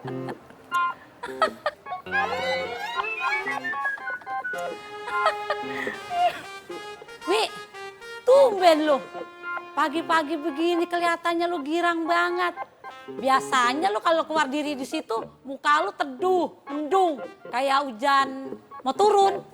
Wi, tumben lu. Pagi-pagi begini kelihatannya lu girang banget. Biasanya lu kalau keluar diri di situ, muka lu teduh, mendung, kayak hujan mau turun.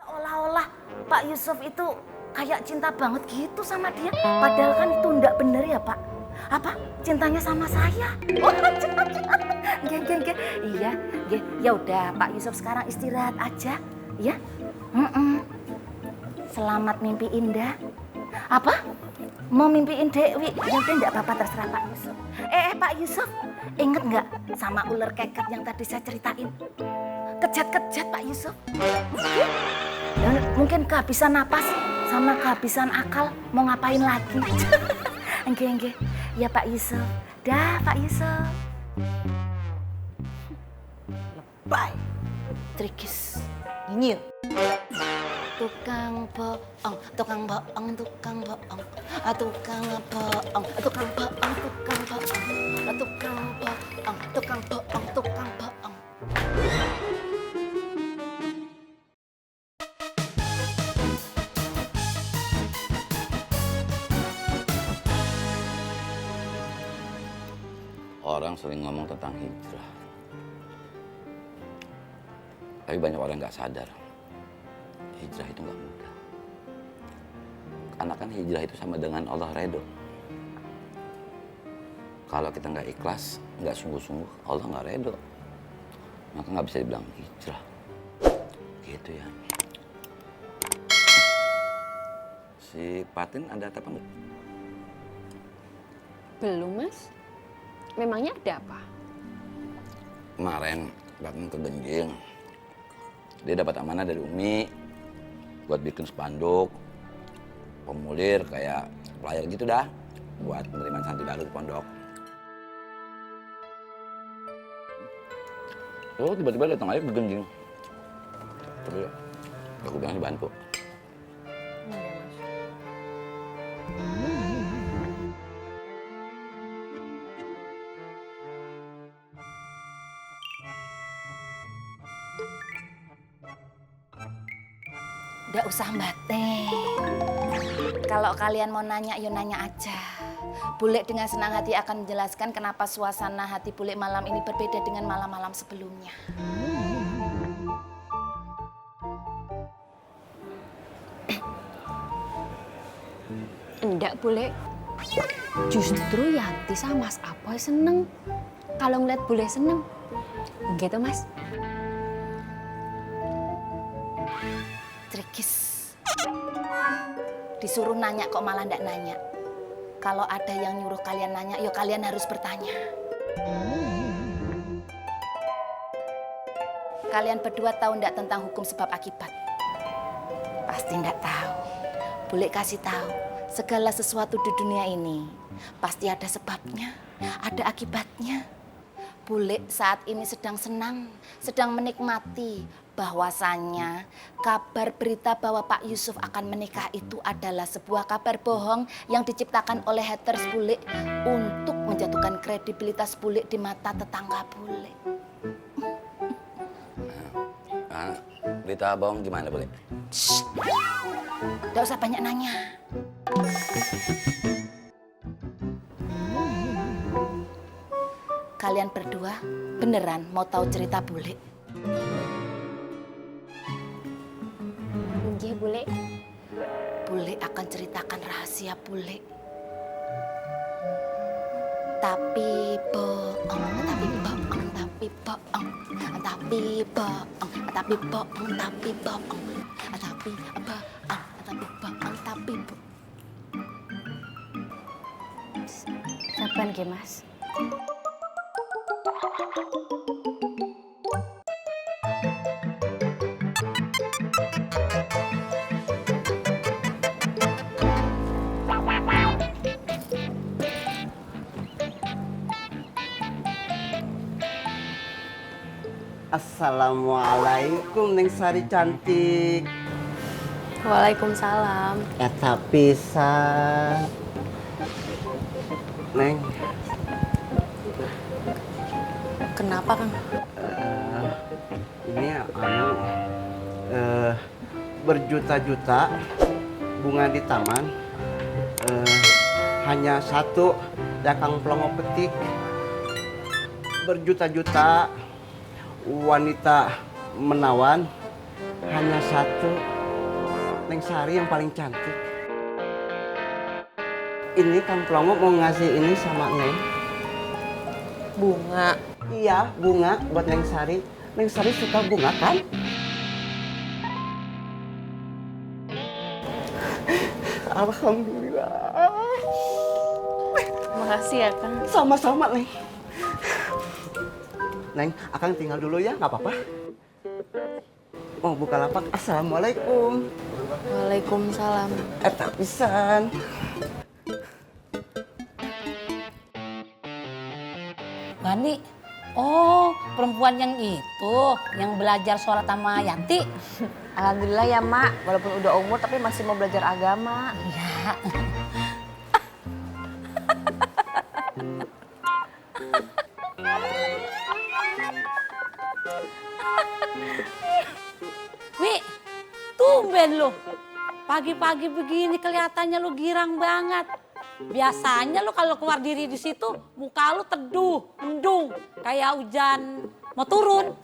Seolah-olah Pak Yusuf itu kayak cinta banget gitu sama dia. Padahal kan itu enggak bener ya Pak. Apa? Cintanya sama saya? Oh, Gen. Iya, ya udah Pak Yusuf sekarang istirahat aja, ya. Selamat mimpi indah. Apa? Mau mimpiin Dewi? Ya udah enggak apa-apa, terserah Pak Yusuf. Pak Yusuf, inget nggak sama ular keket yang tadi saya ceritain? Kejat-kejat Pak Yusuf. Dan mungkin kehabisan napas sama kehabisan akal, mau ngapain lagi? Enggak. Ya Pak Yusuf. Dah Pak Yusuf. Lebay. Trikis. Nyinyir. Tukang bohong, tukang bohong, tukang bohong. Tukang bohong, tukang bohong, tukang bohong. Tukang bohong, tukang bohong, tukang bohong. Orang sering ngomong tentang hijrah. Tapi banyak orang nggak sadar. Hijrah itu nggak mudah. Karena kan hijrah itu sama dengan Allah redho. Kalau kita nggak ikhlas, nggak sungguh-sungguh, Allah nggak redho. Maka nggak bisa dibilang hijrah. Gitu ya. Si Patin ada apa nggak? Belum, Mas. Memangnya ada apa? Kemarin Patin ke Genjing. Dia dapat amanah dari Umi buat bikin spanduk, pemulir kayak flyer gitu dah, buat penerimaan santri baru di pondok. Oh tiba-tiba datang aja ke Genjing. Tapi aku bilang dibantu. Nggak usah batin. Kalau kalian mau nanya, yuk nanya aja. Bule dengan senang hati akan menjelaskan kenapa suasana hati Bule malam ini berbeda dengan malam-malam sebelumnya. Enggak, Bule. Justru Yanti sama Mas Apoy seneng. Kalau ngeliat Bule seneng. Gitu, Mas. Trikis. Disuruh nanya kok malah ndak nanya. Kalau ada yang nyuruh kalian nanya, yuk kalian harus bertanya. Kalian berdua tahu ndak tentang hukum sebab akibat? Pasti ndak tahu. Boleh kasih tahu, segala sesuatu di dunia ini pasti ada sebabnya, ada akibatnya. Bule saat ini sedang senang, sedang menikmati bahwasannya kabar berita bahwa Pak Yusuf akan menikah itu adalah sebuah kabar bohong yang diciptakan oleh haters Bule untuk menjatuhkan kredibilitas Bule di mata tetangga Bule. Berita bohong gimana Bule? Shh. Nggak usah banyak nanya. Kalian berdua beneran mau tahu cerita Bule? Iya, Bule. Bule akan ceritakan rahasia Bule. Tapi bohong, tapi bohong, tapi bohong, tapi bohong, tapi bohong, tapi bohong, tapi bohong, tapi bohong, tapi bohong. Sabar nggih, Mas. Assalamualaikum Neng Sari cantik. Waalaikumsalam. Eta pisan. Neng, Kenapa, Kang? ini berjuta-juta bunga di taman, hanya satu dakang pelongo petik. Berjuta-juta wanita menawan, hanya satu Neng Sari yang paling cantik. Ini Kang Pelongo mau ngasih ini sama Neng. Bunga. Iya, bunga buat Neng Sari. Neng Sari suka bunga kan? Alhamdulillah. Makasih ya, Kang. Sama-sama, Neng. Neng, Akang tinggal dulu ya, nggak apa-apa. Mau buka lapak. Assalamualaikum. Waalaikumsalam. Eta pisan. Bani, oh perempuan yang itu, yang belajar sholat sama Yanti. Alhamdulillah ya Mak, walaupun udah umur tapi masih mau belajar agama. Iya. Wi, tumben lu. Pagi-pagi begini kelihatannya lu girang banget. Biasanya lu kalau keluar diri di situ, muka lu teduh, mendung, kayak hujan mau turun.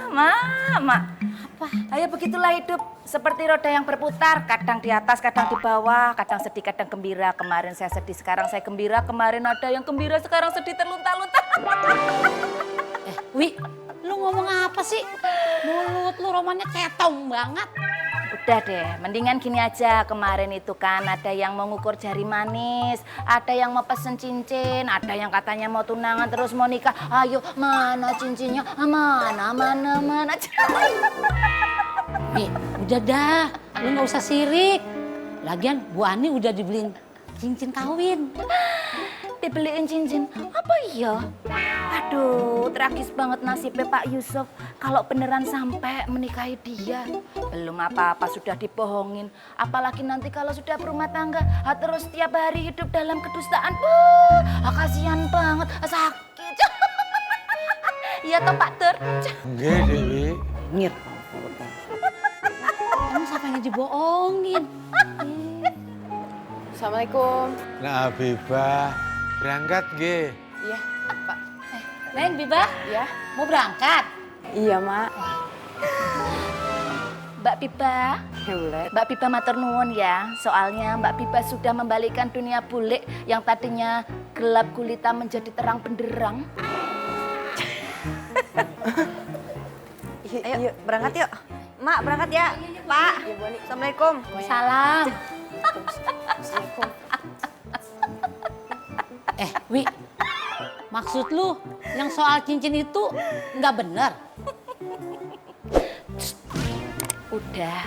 Mak, apa? Ayo begitulah hidup, seperti roda yang berputar, kadang di atas, kadang di bawah, kadang sedih, kadang gembira. Kemarin saya sedih, sekarang saya gembira. Kemarin ada yang gembira, sekarang sedih terlunta-lunta. Wi, lu ngomong apa sih? Mulut lu romannya ketong banget. Udah deh, mendingan gini aja. Kemarin itu kan ada yang mau ngukur jari manis, ada yang mau pesen cincin, ada yang katanya mau tunangan terus mau nikah. Ayo, mana cincinnya? Mana? Wi, udah dah, lu nggak usah sirik. Lagian Bu Ani udah dibeliin cincin kawin. Dibeliin cincin? Apa iya? Aduh, tragis banget nasibnya Pak Yusuf. Kalau beneran sampai menikahi dia, belum apa-apa sudah dibohongin. Apalagi nanti kalau sudah berumah tangga, terus setiap hari hidup dalam kedustaan. Kasihan banget, sakit. Iya toh Pak Tur? Enggak Dewi. Nyet. Kamu siapa yang dibohongin? Assalamualaikum. Nah Habibah, berangkat ge. Iya, Pak. Neng, Biba, Iya. mau berangkat? Iya, Mak. Mbak Biba, Ya boleh. Mbak Biba matur nuwun ya. Soalnya Mbak Biba sudah membalikan dunia bule yang tadinya gelap gulita menjadi terang benderang. Ayo, berangkat yuk. Mak, berangkat ya. Pak. Assalamualaikum. Salam. Wi, maksud lu yang soal cincin itu nggak bener? Udah,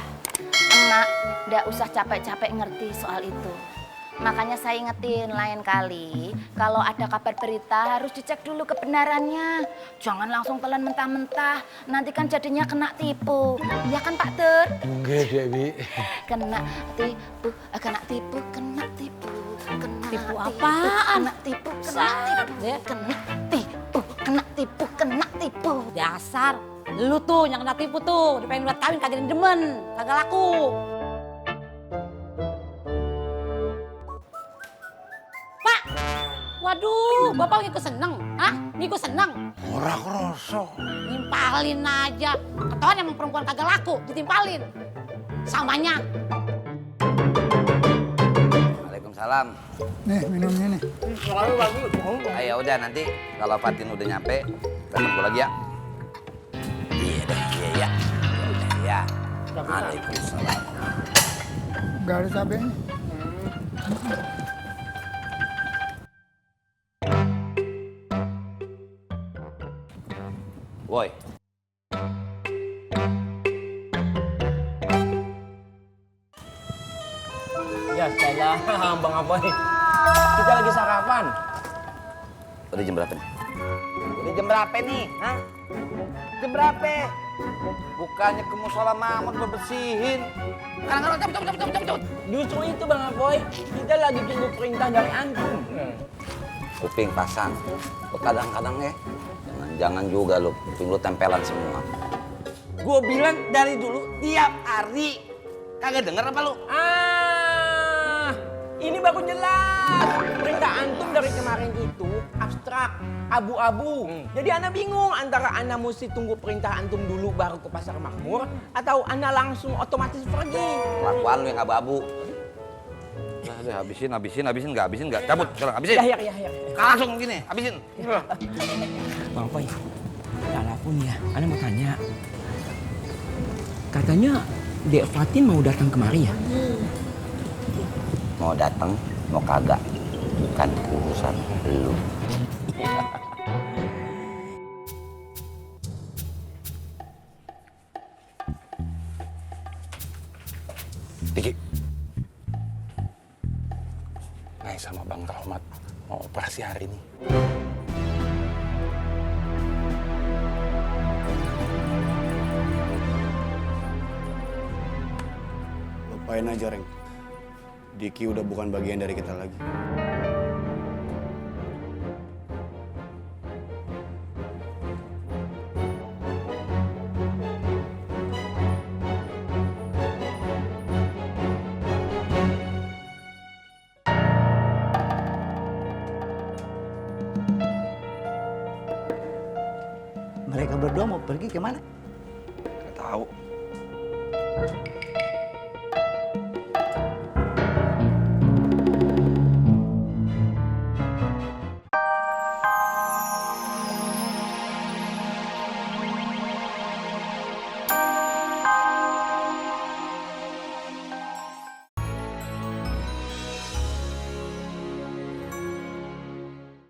emak nggak usah capek-capek ngerti soal itu. Makanya saya ingetin lain kali, kalau ada kabar berita harus dicek dulu kebenarannya. Jangan langsung telan mentah-mentah, nanti kan jadinya kena tipu. Iya kan Pak Tur? Enggak Dewi. Kena tipu, kena tipu, kena tipu, kena Tipu apaan? Kena tipu, kena tipu, kena tipu, kena tipu, kena tipu. Dasar, lu tuh yang kena tipu tuh, dipengen buat kawin kagak demen, kagak laku. Pak, waduh, Bapak ngikut seneng, hah? Ngikut seneng? Ora kroso. Nimpalin aja, ketahuan emang perempuan kagak laku, ditimpalin. Samanya. Waalaikumsalam. Nih minumnya nih. Ayo udah nanti kalau Fatin udah nyampe, telepon gue lagi ya. Iya dah, iya ya. Ya udah ya. Waalaikumsalam. Gak ada cabenya. Woi, Ya salah, Bang Apoy. Kita lagi sarapan. udah jam berapa nih? Udah jam berapa nih? Hah? Jam berapa? Bukannya ke musola Mahmud berbersihin. Kadang-kadang cabut. Justru itu Bang Apoy, kita lagi tunggu perintah dari antum. Kuping pasang. Lo kadang-kadang ya, jangan juga lo kuping lo tempelan semua. Gue bilang dari dulu tiap hari. Kagak denger apa lu? Ini baru jelas. Perintah antum dari kemarin itu abstrak, abu-abu. Jadi ana bingung antara ana mesti tunggu perintah antum dulu baru ke pasar makmur atau ana langsung otomatis pergi. Kelakuan lu yang abu-abu. Udah habisin, nggak habisin nggak. Cabut sekarang, habisin. Ya. Langsung gini, habisin. Bang Apoy, walaupun ya, ana mau tanya. Katanya Dek Fatin mau datang kemari ya? Mau datang, mau kagak, bukan urusan lu. Diki, Ngai sama Bang Rahmat mau operasi hari ini. Lupain aja, Reng. Diki udah bukan bagian dari kita lagi. Mereka berdua mau pergi kemana? Gak tahu.